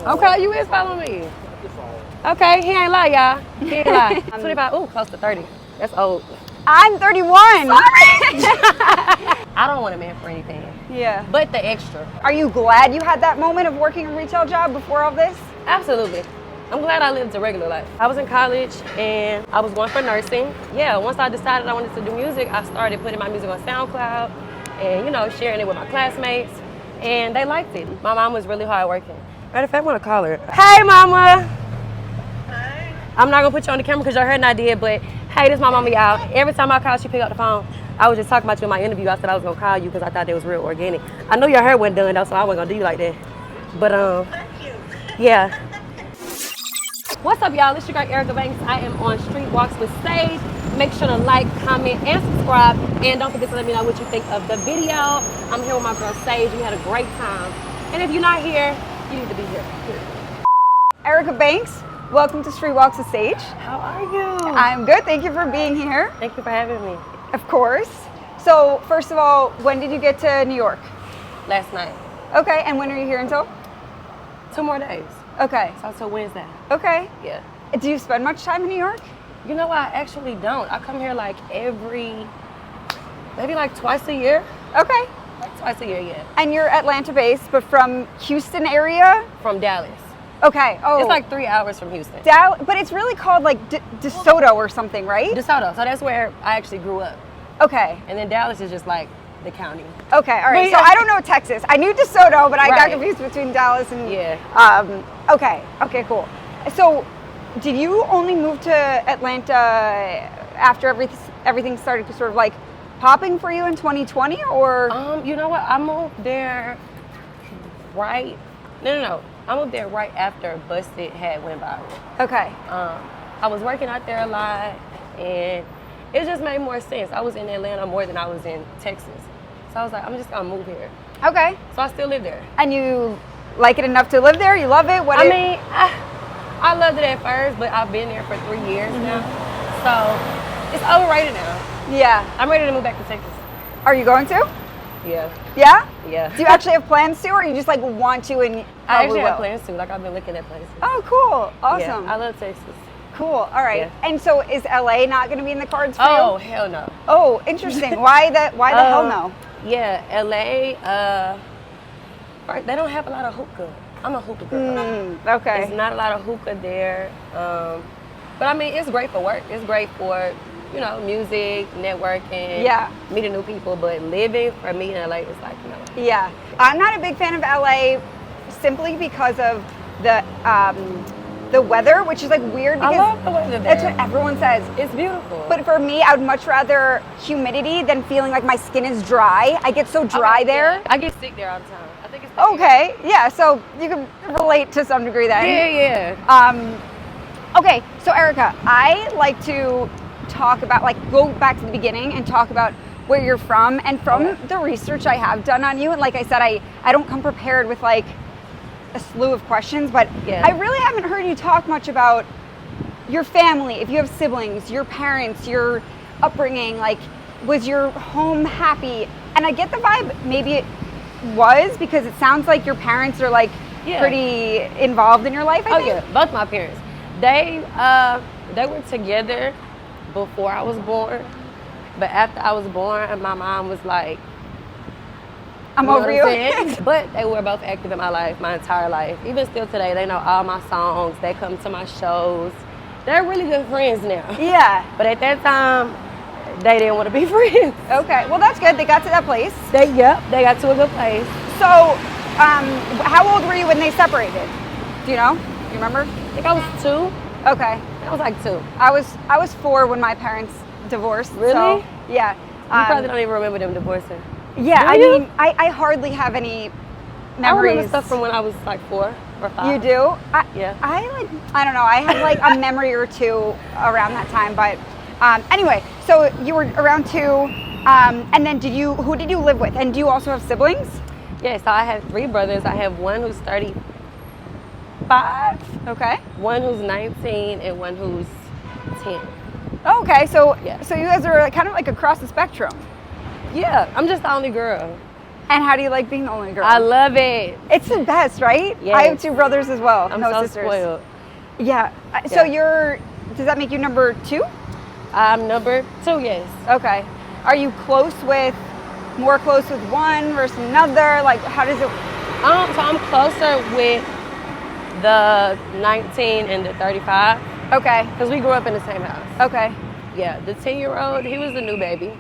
Okay, you is following me. Okay, he ain't lie, y'all. He ain't lie. 25, ooh, close to 30. That's old. I'm 31. Sorry. I don't want a man for anything. Yeah. But the extra. Are you glad you had that moment of working a retail job before all this? Absolutely. I'm glad I lived a regular life. I was in college and I was going for nursing. Yeah, once I decided I wanted to do music, I started putting my music on SoundCloud and, you know, sharing it with my classmates. And they liked it. My mom was really hardworking. Matter of fact, I want to call her. Hey, mama. Hi. I'm not going to put you on the camera because y'all heard I did, but hey, this is my mama, y'all. Every time I call, she pick up the phone. I was just talking about you in my interview. I said I was going to call you because I thought it was real organic. I know your hair wasn't done, though, so I wasn't going to do you like that. But, Thank you. yeah. What's up, y'all? It's your girl, Erica Banks. I am on Street Walks with Saige. Make sure to like, comment, and subscribe. And don't forget to let me know what you think of the video. I'm here with my girl, Saige. We had a great time. And if you're not here, you need to be here. Erica Banks, welcome to Street Walks with Saige. How are you? I'm good. Thank you for being here. Thank you for having me. Of course. So, first of all, when did you get to New York? Last night. Okay, and when are you here until? 2 more days. Okay. So until Wednesday. Okay. Yeah. Do you spend much time in New York? You know, I actually don't. I come here like maybe like twice a year. Okay. Like twice a year, yeah. And you're Atlanta based, but from Houston area? From Dallas. Okay. Oh. It's like 3 hours from Houston. But it's really called like DeSoto or something, right? DeSoto. So that's where I actually grew up. Okay. And then Dallas is just like the county. Okay, all right. But So yeah. I don't know Texas. I knew DeSoto, but I got Right. confused between Dallas and Yeah. Okay, cool. So did you only move to Atlanta after everything started to sort of like popping for you in 2020, or? You know what? I moved there right. No. I moved there right after Busted had went viral. Okay. I was working out there a lot, and it just made more sense. I was in Atlanta more than I was in Texas, so I was like, I'm just gonna move here. Okay. So I still live there. And you like it enough to live there? You love it? I loved it at first, but I've been there for 3 years now, so it's overrated now. Yeah. I'm ready to move back to Texas. Are you going to? Yeah. Yeah? Yeah. Do you actually have plans to, or you just like want to and I actually have will? plans to. Like I've been looking at places. Oh, cool. Awesome. Yeah, I love Texas. Cool. All right. Yeah. And so is LA not going to be in the cards for Oh, you? hell no. Oh, interesting. Why the hell no? Yeah, LA, they don't have a lot of hookah. I'm a hookah girl. Okay. There's not a lot of hookah there. But I mean, it's great for work. It's great for, you know, music, networking, meeting new people. But living for me in LA is like, you know. Yeah. I'm not a big fan of LA simply because of the weather, which is like weird because I love the weather there. that's what everyone says. It's beautiful. But for me, I would much rather humidity than feeling like my skin is dry. I get so dry there. Yeah. I get sick there all the time. I think it's Okay, yeah, so you can relate to some degree then. Yeah. Okay, so Erica, I like to talk about, like, go back to the beginning and talk about where you're from. And from the research I have done on you, and like I said, I don't come prepared with like a slew of questions, but I really haven't heard you talk much about your family, if you have siblings, your parents, your upbringing, like, was your home happy? And I get the vibe, maybe it was, because it sounds like your parents are like pretty involved in your life, I think. Yeah, both my parents. They were together before I was born, but after I was born, my mom was like, I'm over you. But they were both active in my life, my entire life. Even still today, they know all my songs. They come to my shows. They're really good friends now. Yeah. But at that time, they didn't want to be friends. Okay, well that's good. They got to that place. They got to a good place. So, how old were you when they separated? Do you know? You remember? I think I was 2. Okay. I was like 2. I was 4 when my parents divorced. Really? So, yeah. You probably don't even remember them divorcing. Yeah, I mean, I hardly have any memories. I remember stuff from when I was like 4 or 5. You do? Yeah. I don't know. I have like a memory or 2 around that time. But anyway, so you were around 2, and then who did you live with? And do you also have siblings? Yeah, so I have 3 brothers. I have one who's 35. Okay. One who's 19 and one who's 10. Okay, so you guys are kind of like across the spectrum. Yeah, I'm just the only girl. And how do you like being the only girl? I love it. It's the best, right? Yes. I have 2 brothers as well. I'm no so sisters. spoiled. Yeah. So Yeah. does that make you number 2? I'm number 2, yes. Okay. Are you more close with one versus another? Like, how does it? So I'm closer with the 19 and the 35 Okay. because we grew up in the same house. Okay. Yeah, the 10-year-old, he was the new baby,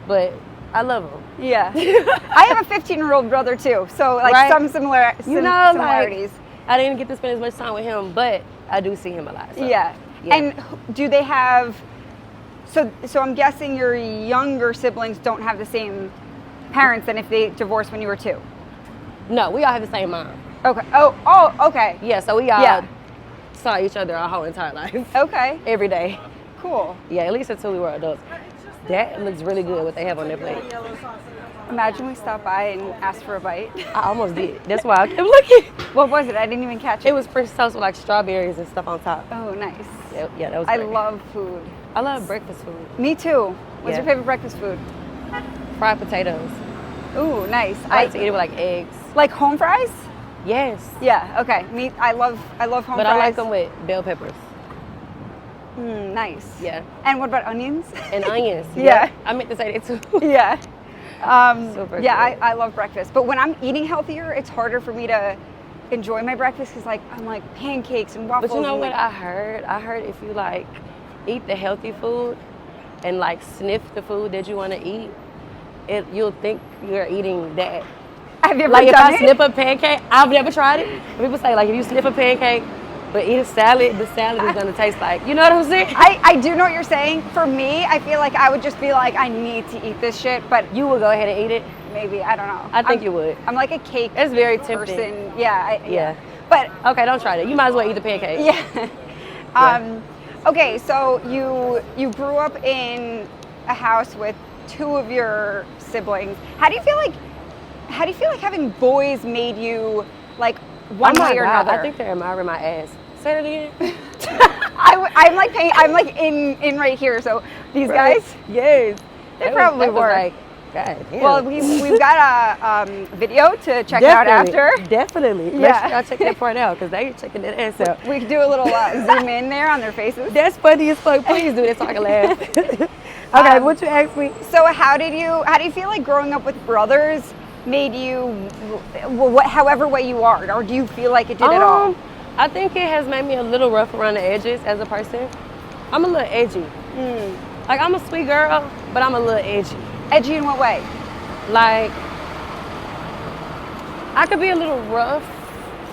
but I love him. Yeah. I have a 15-year-old brother too, so like Right. some similarities. I didn't get to spend as much time with him, but I do see him a lot. So, Yeah. And do they have? So I'm guessing your younger siblings don't have the same parents than if they divorced when you were 2. No, we all have the same mom. Okay. Oh. Okay. Yeah, so we all Yeah. saw each other our whole entire life. Okay. Every day. Cool. Yeah, at least until we were adults. That looks really good, what they have on their plate. Imagine we stopped by and asked for a bite. I almost did. That's why I kept looking. What was it? I didn't even catch it. It was French toast with like strawberries and stuff on top. Oh, nice. Yeah, that was I great. love food. I love breakfast food. Me too. What's Yeah. your favorite breakfast food? Fried potatoes. Ooh, nice. I like to eat it with like eggs. Like home fries? Yes. Yeah. Okay. I love home But fries. I like them with bell peppers. Nice. Yeah. And what about onions? And onions. Yeah. I meant to say that too. Yeah. Super Yeah, good. I love breakfast. But when I'm eating healthier, it's harder for me to enjoy my breakfast because I'm like pancakes and waffles. But you know and what like, I heard? I heard if you like eat the healthy food and like sniff the food that you want to eat, you'll think you're eating that. have you ever Like if done I it? sniff a pancake, I've never tried it. People say like if you sniff a pancake but eat a salad, the salad is gonna taste like, you know what I'm saying? I do know what you're saying. For me, I feel like I would just be like, I need to eat this shit, but You will go ahead and eat it. maybe, I don't know. I think you would. I'm like a cake It's very tempting. person. Yeah. Yeah. But Okay, don't try that. You might as well eat the pancake. yeah. Okay, so you grew up in a house with 2 of your siblings. How do you feel like having boys made you like one Oh my way or God, another? I think they're admiring my ass. Say that again. I'm like in right here. So these Right. guys, Yes. they probably that was were. like, God damn. Well, we've got a video to check out after. Definitely. Make Yeah. sure y'all check that part out because they checking that ass out. We could do a little zoom in there on their faces. That's funny as fuck. Please do that so I can laugh. Okay, what you asked me? So how do you feel like growing up with brothers made you however way you are, or do you feel like it did at all? I think it has made me a little rough around the edges as a person. I'm a little edgy. Like I'm a sweet girl, but I'm a little edgy. Edgy in what way? Like I could be a little rough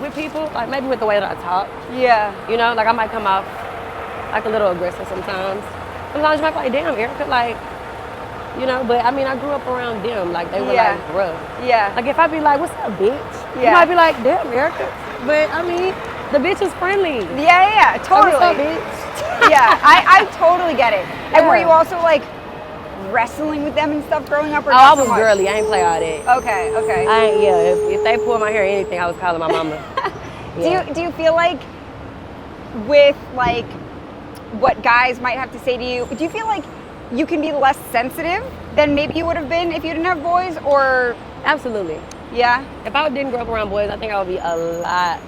with people, like maybe with the way that I talk. Yeah. You know, like I might come off like a little aggressive sometimes. Sometimes you might be like, damn, Erica, like, you know, but I mean, I grew up around them, like they were Yeah. like rough. Yeah. Like if I be like, what's up, bitch? You Yeah. might be like, damn, Erica. But I mean, the bitch is friendly. Yeah, Like, totally. what's up, bitch? Yeah, I totally get it. And were Yeah. you also like wrestling with them and stuff growing up? Or Oh, not I so was much? girly. I ain't play all that. Okay. I ain't, if they pull my hair or anything, I was calling my mama. Yeah. Do you feel like with like what guys might have to say to you, do you feel like you can be less sensitive than maybe you would have been if you didn't have boys? Or Absolutely. yeah? If I didn't grow up around boys, I think I would be a lot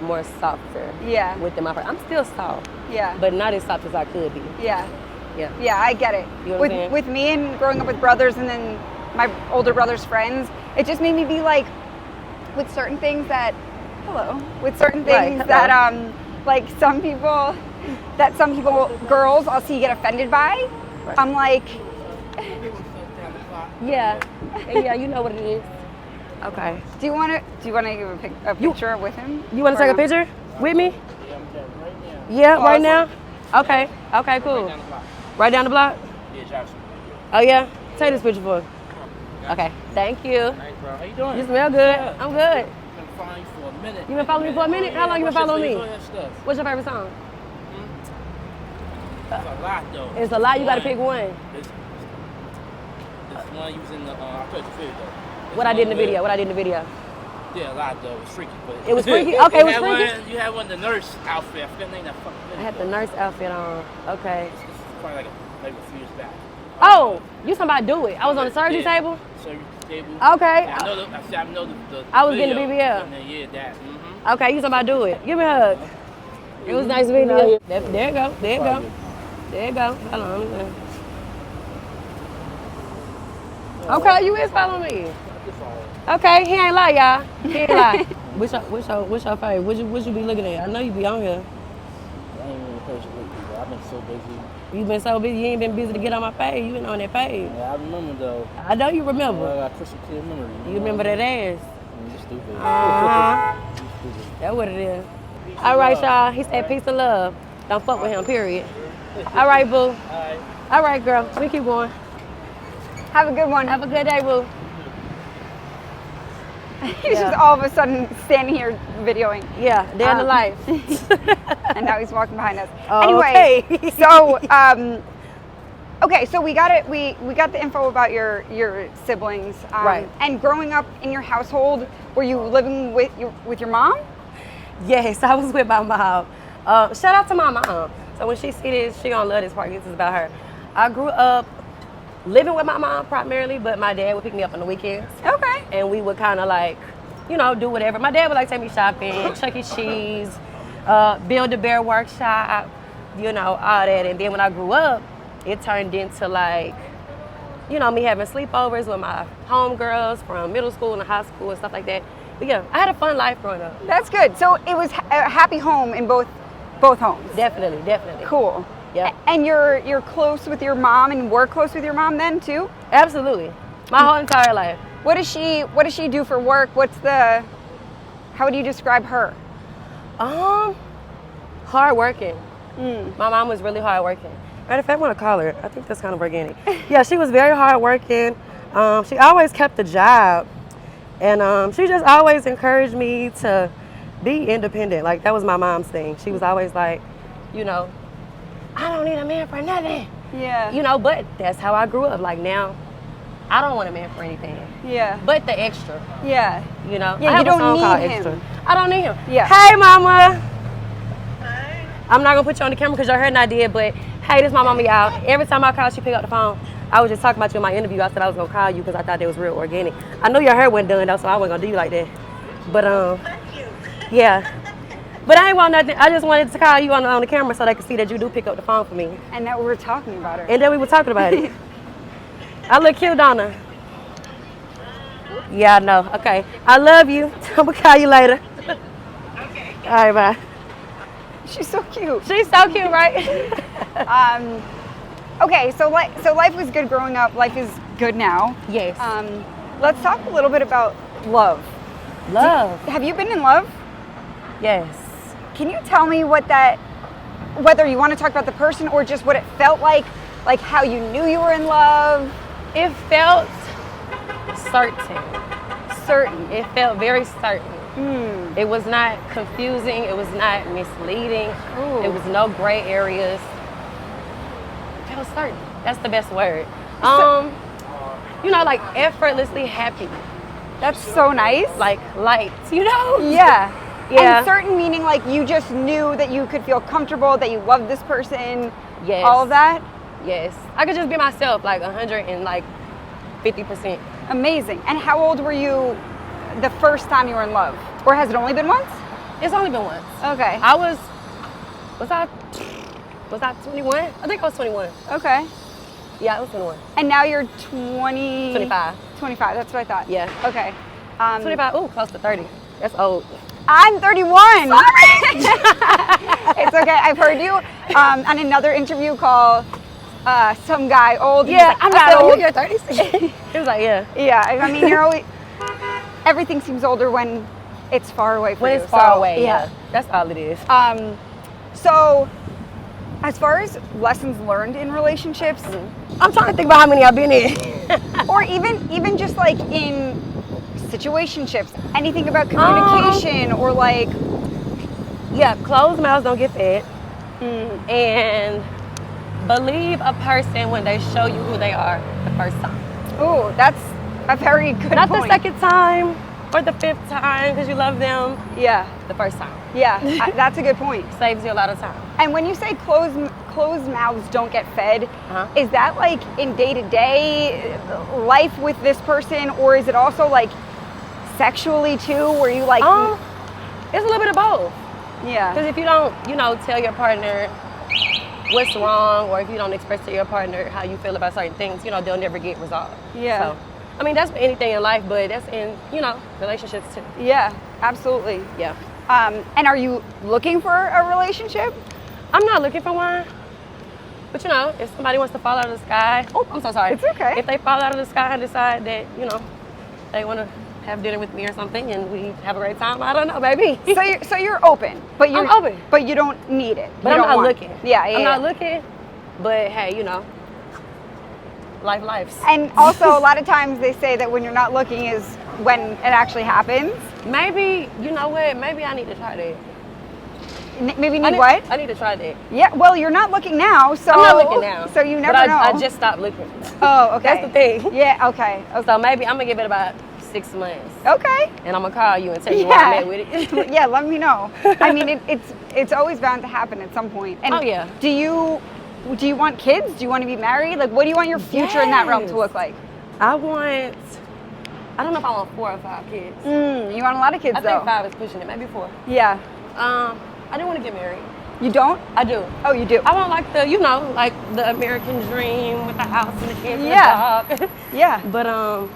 more softer Yeah. with them. I'm still soft, Yeah. but not as soft as I could be. Yeah. Yeah. Yeah, I get it. You know what I'm saying? With me and growing up with brothers and then my older brother's friends, it just made me be like, with certain things that, with certain things Right, that like some people, girls I'll see get offended by. Right. I'm like, Yeah. Yeah, you know what it is. Okay. do you want to give a picture with him? You want to Or take a no? picture with me? Yeah, right now? Okay. Okay, cool. Right down the block? Oh, yeah? Take this picture for me. Okay. Thank you. Thanks, bro. How you doing? You smell good. I'm good. Been following you for a minute. You been following me for a minute? How long you been following me? What's your favorite stuff? What's your favorite song? It's a lot though. It's a lot. You got to pick one. This one you was in the. I told you the video though. What I did in the video. What I did in the video. Yeah, a lot though. It was freaky. But It was freaky? Okay, it was You had freaky? you had one the nurse outfit. I forgot the name of that fucking I video. had the nurse outfit on. Okay. It's probably like maybe a few years back. Oh, you talking about Do It. I was on the surgery Yeah. table. So table. Okay. I know I know the I was getting the video, BBL. and then, yeah, that. Okay, you talking about do it. Give me a hug. It was nice meeting you. There you go. There you go. There you go. Hold on. Okay, you is following me. Okay, he ain't lie, y'all. He ain't lie. What's your favorite? What you be looking at? I know you be on here. I ain't really patient with you, I've been so busy. You been so busy, you ain't been busy to get on my page. You been on that page. Yeah, I remember though. I know you remember. I got crystal clear memory. You remember that ass. You're stupid. That's what it is. All right, y'all. He said peace and love. Don't fuck with him, period. All right, boo. Alright. All right, girl. We keep going. Have a good one. Have a good day, boo. He's just all of a sudden standing here videoing. Yeah, DaniLeigh. And now he's walking behind us. Oh, Anyway, okay. so okay, so we got it. We got the info about your siblings. Right. And growing up in your household, were you living with your mom? Yes, I was with my mom. Shout out to my mom. So when she see this, she gonna love this part. This is about her. I grew up living with my mom primarily, but my dad would pick me up on the weekends. Okay. And we would kind of like, you know, do whatever. My dad would like take me shopping, Chuck E. Cheese, Build-A-Bear workshop, you know, all that. And then when I grew up, it turned into like, you know, me having sleepovers with my homegirls from middle school and high school and stuff like that. But yeah, I had a fun life growing up. That's good. So it was a happy home in both homes. Definitely. Cool. Yeah. And you're close with your mom and were close with your mom then too? Absolutely. My whole entire life. What does she do for work? How would you describe her? Hard working. My mom was really hard working. Matter of fact, I want to call her. I think that's kind of organic. Yeah, she was very hard working. She always kept a job. And she just always encouraged me to be independent. Like, that was my mom's thing. She was always like, you know, I don't need a man for nothing. Yeah. You know, but that's how I grew up. Like, now, I don't want a man for anything. Yeah. But the extra. Yeah. You know? Yeah, I have you don't a song called need him. Extra. I don't need him. Yeah. Hey, mama. Hi. I'm not going to put you on the camera because y'all heard I did, but hey, this is my mama, y'all. Every time I call, she pick up the phone. I was just talking about you in my interview. I said I was going to call you because I thought that was real organic. I know your hair wasn't done, though, so I wasn't going to do you like that. But, Thank you. yeah. But I ain't want nothing. I just wanted to call you on the camera so they could see that you do pick up the phone for me. And that we were talking about her. And then we were talking about it. I look cute, don't I? Yeah, I know. Okay. I love you. I'm going to call you later. Okay. All right, bye. She's so cute. She's so cute, right? Okay, so life was good growing up. Life is good now. Yes. Let's talk a little bit about love. Love. Have you been in love? Yes. Can you tell me whether you want to talk about the person or just what it felt like how you knew you were in love? It felt certain. Certain. It felt very certain. It was not confusing. It was not misleading. Ooh. It was no gray areas. It was certain. That's the best word. You know, like effortlessly happy. That's so nice. Like light, you know? Yeah. Yeah. And certain meaning like you just knew that you could feel comfortable, that you loved this person. Yes. All of that. Yes. I could just be myself, like 150%. Amazing. And how old were you the first time you were in love? Or has it only been once? It's only been once. Okay. Was I 21? I think I was 21. Okay. Yeah, I was 21. And now you're 20... 25. 25, that's what I thought. Yeah. Okay. 25, ooh, close to 30. That's old. I'm 31. Sorry. It's okay. I've heard you on another interview call. Some guy old. Yeah, like, I'm not not old. old. You're 36. He was like, yeah. Yeah, I mean, you're always. Everything seems older when it's far away from you. When it's far so, away, yeah. That's all it is. So, as far as lessons learned in relationships, I'm trying to think about how many I've been in. or even just like in situationships, anything about communication or like. Yeah, closed mouths don't get fed. And believe a person when they show you who they are the first time. Ooh, that's a very good Not point. the second time. or the 5th time because you love them Yeah. the first time. Yeah. That's a good point. Saves you a lot of time. And when you say closed mouths don't get fed, Uh-huh. is that like in day-to-day life with this person, or is it also like sexually too, where you like? It's a little bit of both. Yeah. Because if you don't, tell your partner what's wrong, or if you don't express to your partner how you feel about certain things, they'll never get resolved. Yeah. So, I mean, that's anything in life, but that's in, relationships too. Yeah. Absolutely. Yeah. And are you looking for a relationship? I'm not looking for one. But if somebody wants to fall out of the sky, I'm so sorry. It's okay. If they fall out of the sky and decide that, they want to have dinner with me or something and we have a great time, I don't know, baby. So you're open, but you're I'm open. but you don't need it. But You I'm don't not want- looking. Yeah. I'm not looking, but hey, lives. And also, a lot of times they say that when you're not looking is when it actually happens. Maybe, you know what? Maybe I need to try that. Maybe you need what? I need to try that. Yeah. Well, you're not looking now, so I'm not looking now. So you never but know. I just stopped looking. Oh, okay. That's the thing. Yeah. Okay. So maybe I'm gonna give it about 6 months, Okay. and I'm gonna call you and tell you where I'm at with it. Yeah. Let me know. I mean, it's always bound to happen at some point. And Oh, yeah. Do you want kids? Do you want to be married? Like, what do you want your future in that realm to look like? I don't know if I want 4 or 5 kids. You want a lot of kids I though. think 5 is pushing it, maybe 4. Yeah. I do want to get married. You don't? I do. Oh, you do. I want like the American dream with the house and the kids Yeah. and the dog. Yeah. But I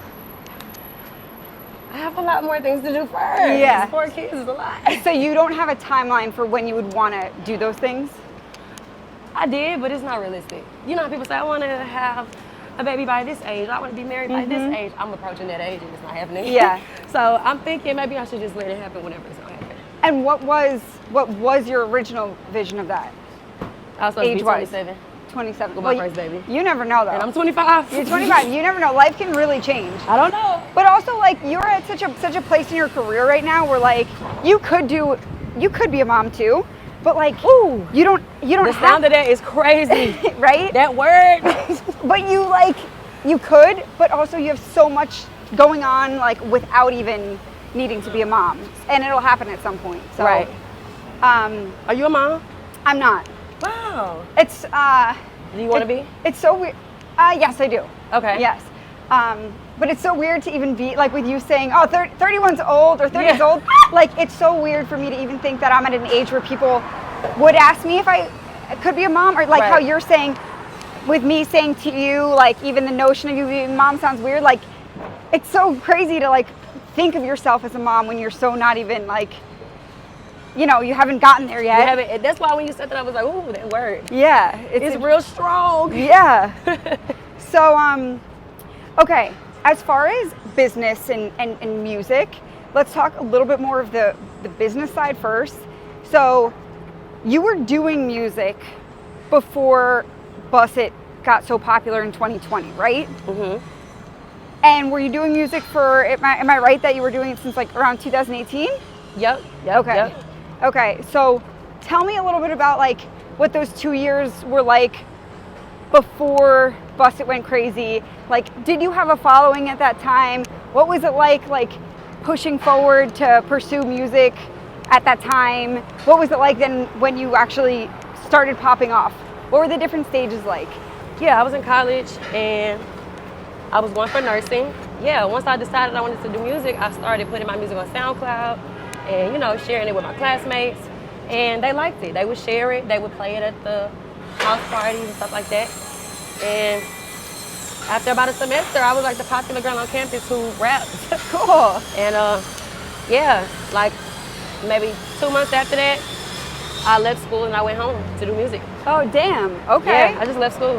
have a lot more things to do first. Yeah. 4 kids is a lot. So you don't have a timeline for when you would want to do those things? I did, but it's not realistic. You know how people say, I want to have a baby by this age. I want to be married by this age. I'm approaching that age and it's not happening. Yeah. So I'm thinking maybe I should just let it happen whenever it's going to happen. And what was your original vision of that? I was supposed to be Age-wise? 27 27. with my first baby. You never know though. And I'm 25. You're 25. You never know. Life can really change. I don't know. But also, like, you're at such a place in your career right now where, like, you could be a mom too, but like, you don't The have sound of that is crazy. right? That word. But you could, but also you have so much going on, like, without even needing to be a mom, and it'll happen at some point. So, Right. Are you a mom? I'm not. Wow. It's Do you want to be? It's so weird. Yes, I do. Okay. Yes. But it's so weird to even be like with you saying, oh, 31's old or 30's old. Like, it's so weird for me to even think that I'm at an age where people would ask me if I could be a mom, or like how you're saying with me saying to you, like, even the notion of you being a mom sounds weird. Like, it's so crazy to like think of yourself as a mom when you're so not even like, you haven't gotten there yet. You haven't, that's why when you said that, I was like, ooh, that word. Yeah. It's real strong. Yeah. So, okay, as far as business and music, let's talk a little bit more of the business side first. So, you were doing music before Bust It got so popular in 2020, right? Mm-hmm. And were you doing music for, am I right that you were doing it since like around 2018? Yep. Okay. Yep. Okay, so tell me a little bit about like what those 2 years were like before Bust It went crazy. Like, did you have a following at that time? What was it like pushing forward to pursue music at that time? What was it like then when you actually started popping off? What were the different stages like? Yeah, I was in college and I was going for nursing. Yeah, once I decided I wanted to do music, I started putting my music on SoundCloud and, sharing it with my classmates. And they liked it. They would share it. They would play it at the house parties and stuff like that. And after about a semester, I was like the popular girl on campus who rapped. Cool. And yeah, like maybe 2 months after that, I left school and I went home to do music. Oh, damn. Okay. Yeah, I just left school.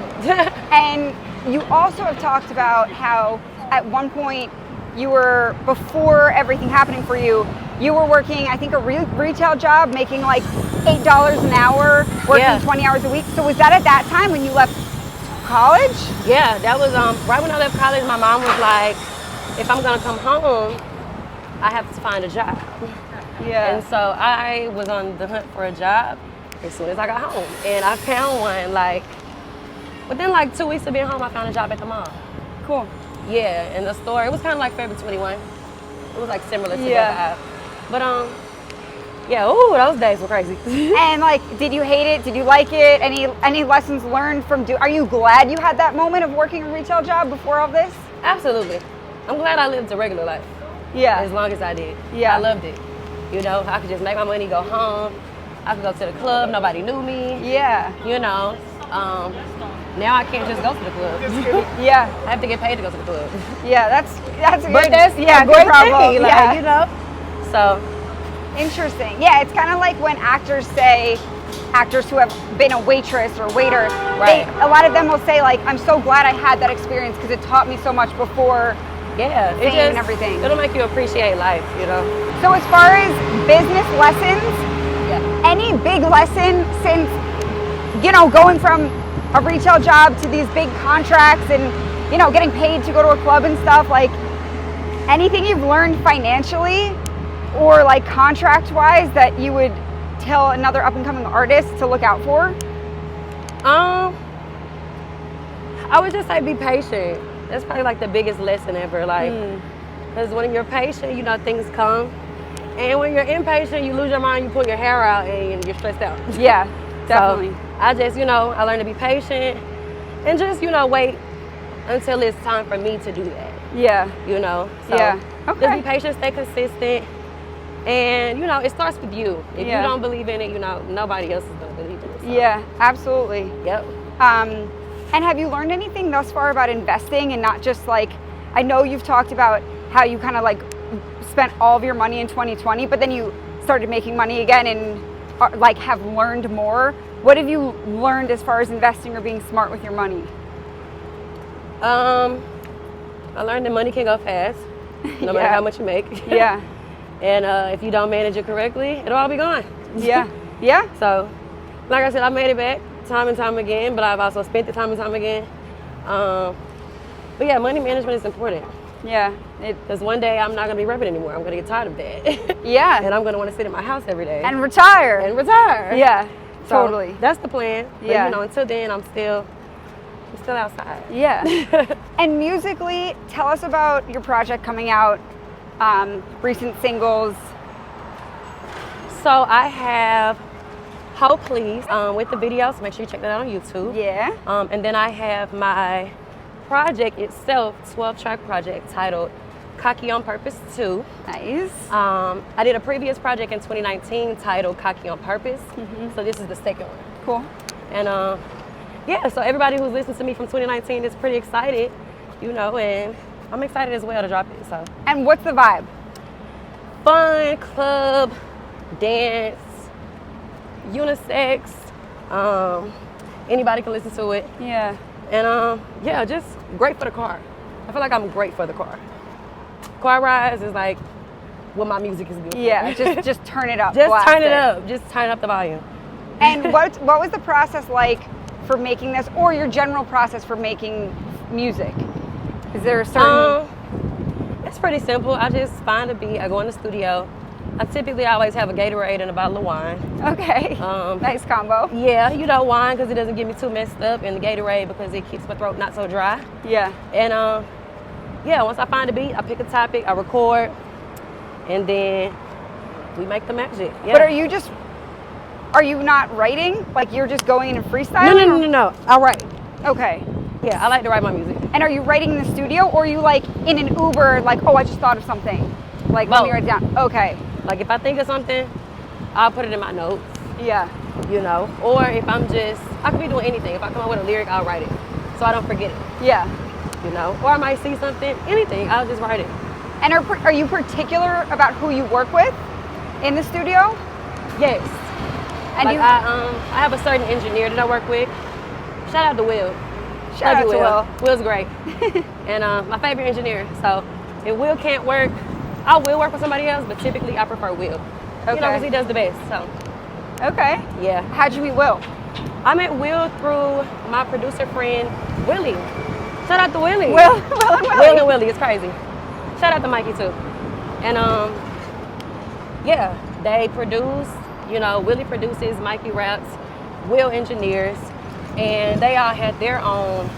And you also have talked about how at one point you were, before everything happening for you, you were working, I think, a retail job, making like $8 an hour, working 20 hours a week. So was that at that time when you left college? Yeah, that was right when I left college. My mom was like, if I'm gonna come home, I have to find a job. Yeah. And so I was on the hunt for a job as soon as I got home. And I found one within 2 weeks of being home, I found a job at the mall. Cool. Yeah, in the store. It was kind of like Forever 21. It was like similar to Yeah. that vibe. But yeah, ooh, those days were crazy. And like, did you hate it? Did you like it? Any lessons learned from are you glad you had that moment of working a retail job before all this? Absolutely. I'm glad I lived a regular life. Yeah. As long as I did. Yeah. I loved it. You know, I could just make my money, go home. I could go to the club, nobody knew me. Yeah. You know, now I can't just go to the club. Yeah. I have to get paid to go to the club. Yeah, that's a But good, that's yeah, a good great problem. thing, like, Yeah. you know. So Interesting. Yeah, it's kind of like when actors who have been a waitress or waiter, Right. a lot of them will say like, I'm so glad I had that experience because it taught me so much before. yeah, Fame and everything. It'll make you appreciate life, you know. So as far as business lessons, Yeah. any big lesson since, you know, going from a retail job to these big contracts and, you know, getting paid to go to a club and stuff, like anything you've learned financially or like contract wise that you would tell another up and coming artist to look out for? I would just say be patient. That's probably like the biggest lesson ever. Like, because when you're patient, you know, things come. And when you're impatient, you lose your mind, you pull your hair out, and you're stressed out. Yeah, definitely. So I just, you know, I learned to be patient and just, you know, wait until it's time for me to do that, Yeah. you know. So Yeah. Okay. just be patient, stay consistent. And, you know, it starts with you. If Yeah. you don't believe in it, you know, nobody else is going to believe in it. So. Yeah, absolutely. Yep. And have you learned anything thus far about investing and not just like, I know you've talked about how you kind of like spent all of your money in 2020, but then you started making money again and like have learned more. What have you learned as far as investing or being smart with your money? I learned that money can go fast, no matter Yeah. how much you make. Yeah. And if you don't manage it correctly, it'll all be gone. Yeah. Yeah. So, like I said, I made it back time and time again, but I've also spent it time and time again. But yeah, money management is important. Yeah. Because one day I'm not going to be rapping anymore. I'm going to get tired of that. Yeah. And I'm going to want to sit in my house every day. And retire. And retire. Yeah. So, Totally. That's the plan. But, Yeah. you know, until then, I'm still outside. Yeah. And musically, tell us about your project coming out, recent singles. So I have Hope Please with the video, so make sure you check that out on YouTube. Yeah. And then I have my project itself, 12-track project titled Cocky on Purpose 2. Nice. I did a previous project in 2019 titled Cocky on Purpose, so this is the second one. Cool. And yeah, so everybody who's listened to me from 2019 is pretty excited, you know, and I'm excited as well to drop it. So And what's the vibe? fun, club, dance, unisex, anybody can listen to it. Yeah. And yeah, just great for the car. I feel like I'm great for the car. Car rides is like what my music is good for. Yeah, just turn it up. Just blast turn it up. Just turn up the volume. And what was the process like for making this, or your general process for making music? Is there a certain? It's pretty simple. I just find a beat. I go in the studio. I typically always have a Gatorade and a bottle of wine. Okay. Nice combo. Yeah, you know, wine because it doesn't get me too messed up, and the Gatorade because it keeps my throat not so dry. Yeah. And yeah, once I find a beat, I pick a topic, I record, and then we make the magic. Yeah. But are you not writing? Like you're just going in and freestyling? No. I write. Okay. Yeah, I like to write my music. And are you writing in the studio, or are you like in an Uber, like, oh, I just thought of something? Like, let me Both. write it down. Okay. Like if I think of something, I'll put it in my notes, Yeah. you know. Or if I could be doing anything. If I come up with a lyric, I'll write it, so I don't forget it, Yeah. you know. Or I might see something, anything, I'll just write it. And are you particular about who you work with in the studio? Yes. And Like you I have a certain engineer that I work with. Shout out to Will. shout Love out you, to Will. Will's great. And my favorite engineer. So if Will can't work, I will work with somebody else, but typically I prefer Will. You know, Okay. because he does the best. So Okay. yeah. How'd you meet Will? I met Will through my producer friend Willie. Shout out to Willie. Will and Willie. Will and Willie, it's crazy. Shout out to Mikey too. And yeah, they produce, you know, Willie produces, Mikey raps, Will engineers, and they all had their own,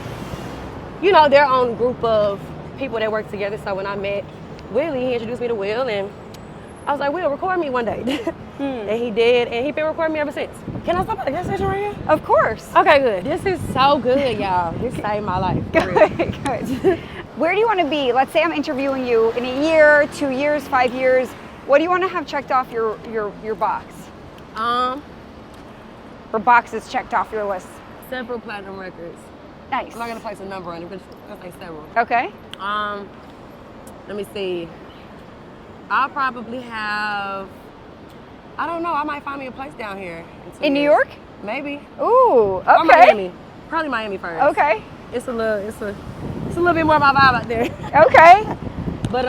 you know, their own group of people that work together. So when I met Willie, he introduced me to Will, and I was like, Will, record me one day. And he did, and he been recording me ever since. Can I stop at the gas station right here? Of course. Okay, good. This is so good, y'all. This saved my life. for real. Good. Where do you want to be? Let's say I'm interviewing you in a year, 2 years, 5 years. What do you want to have checked off your box? Or boxes checked off your list? Several platinum records. Nice. I'm not gonna place a number on it, but I'll say several. Okay. Let me see. I'll probably have, I don't know, I might find me a place down here. In New York? Maybe. Ooh, okay. Or Miami. Probably Miami first. Okay. It's a little bit more my vibe out there. Okay. But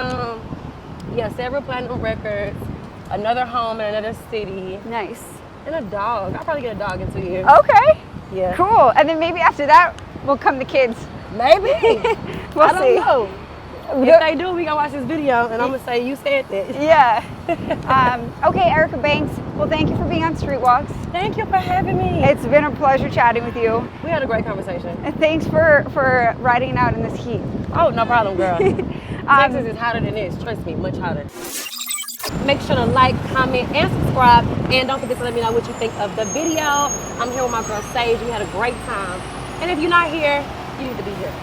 yeah, several platinum records, another home in another city, Nice. and a dog. I'll probably get a dog in 2 years. Okay. Yeah. Cool. And then maybe after that, will come the kids. Maybe. We'll I see. don't know. If they do, we gonna watch this video, and I'm gonna say you said that. Yeah. Okay, Erica Banks. Well, thank you for being on Street Walks. Thank you for having me. It's been a pleasure chatting with you. We had a great conversation. And thanks for riding out in this heat. Oh, no problem, girl. Texas is hotter than this. Trust me, much hotter. Make sure to like, comment, and subscribe. And don't forget to let me know what you think of the video. I'm here with my girl Saige. We had a great time. And if you're not here, you need to be here.